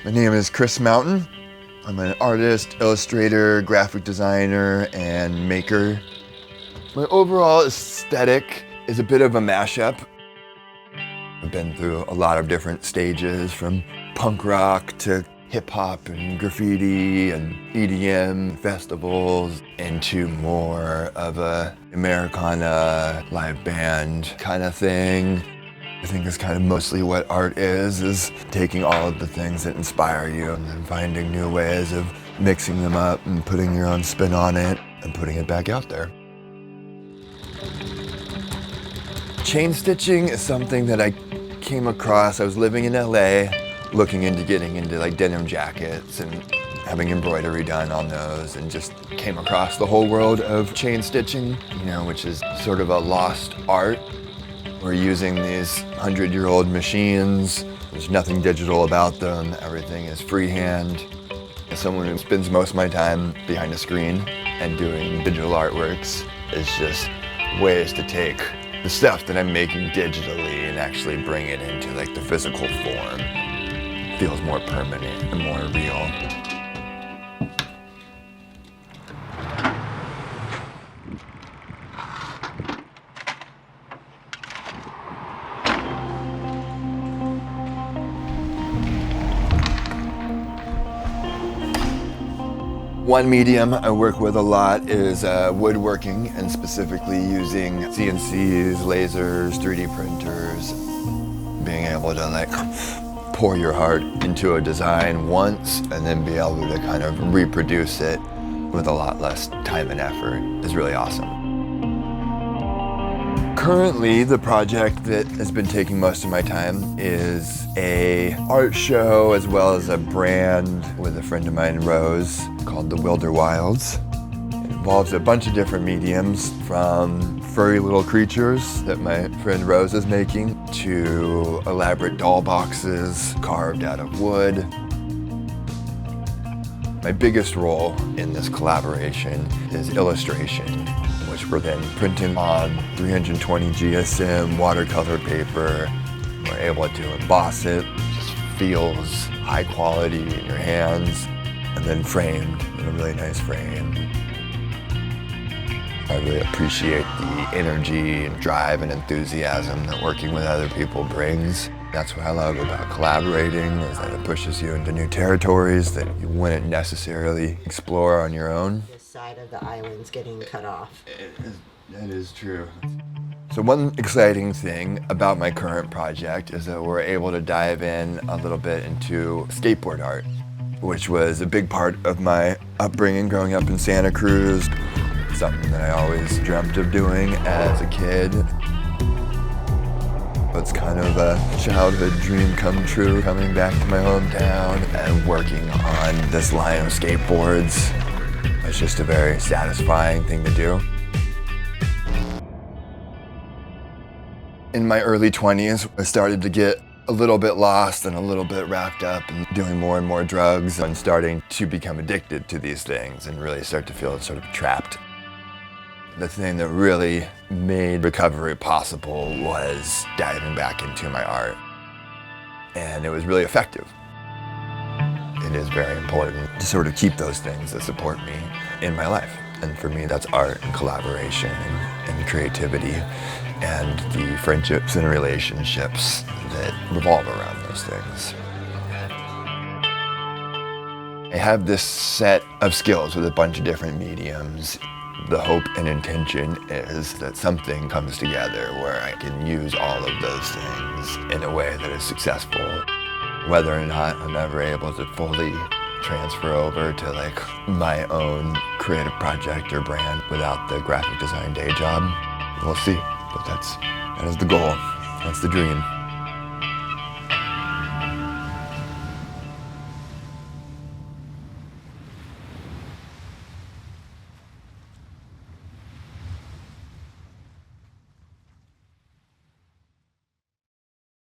My name is Chris Mountain. I'm an artist, illustrator, graphic designer, and maker. My overall aesthetic is a bit of a mashup. I've been through a lot of different stages, from punk rock to hip hop and graffiti and EDM festivals, into more of a Americana live band kind of thing. I think it's kind of mostly what art is taking all of the things that inspire you and then finding new ways of mixing them up and putting your own spin on it and putting it back out there. Chain stitching is something that I came across. I was living in LA, looking into getting into like denim jackets and having embroidery done on those, and just came across the whole world of chain stitching, which is sort of a lost art. We're using these 100-year-old machines. There's nothing digital about them. Everything is freehand. As someone who spends most of my time behind a screen and doing digital artworks, it's just ways to take the stuff that I'm making digitally and actually bring it into like the physical form. It feels more permanent and more real. One medium I work with a lot is woodworking, and specifically using CNCs, lasers, 3D printers. Being able to like pour your heart into a design once and then be able to kind of reproduce it with a lot less time and effort is really awesome. Currently, the project that has been taking most of my time is a art show as well as a brand with a friend of mine, Rose, called the Wilderwilds. It involves a bunch of different mediums, from furry little creatures that my friend Rose is making to elaborate doll boxes carved out of wood. My biggest role in this collaboration is illustration, which we're then printing on 320 GSM watercolor paper. We're able to emboss it. It just feels high quality in your hands, and then framed in a really nice frame. I really appreciate the energy and drive and enthusiasm that working with other people brings. That's what I love about collaborating, is that it pushes you into new territories that you wouldn't necessarily explore on your own. This side of the island's getting cut off. That is true. So one exciting thing about my current project is that we're able to dive in a little bit into skateboard art, which was a big part of my upbringing growing up in Santa Cruz. Something that I always dreamt of doing as a kid. It's kind of a childhood dream come true, coming back to my hometown and working on this line of skateboards. It's just a very satisfying thing to do. In my early 20s, I started to get a little bit lost and a little bit wrapped up in doing more and more drugs and starting to become addicted to these things and really start to feel sort of trapped. The thing that really made recovery possible was diving back into my art. And it was really effective. It is very important to sort of keep those things that support me in my life. And for me, that's art and collaboration and creativity and the friendships and relationships that revolve around those things. I have this set of skills with a bunch of different mediums. The hope and intention is that something comes together where I can use all of those things in a way that is successful. Whether or not I'm ever able to fully transfer over to like my own creative project or brand without the graphic design day job, we'll see. But that is the goal. That's the dream.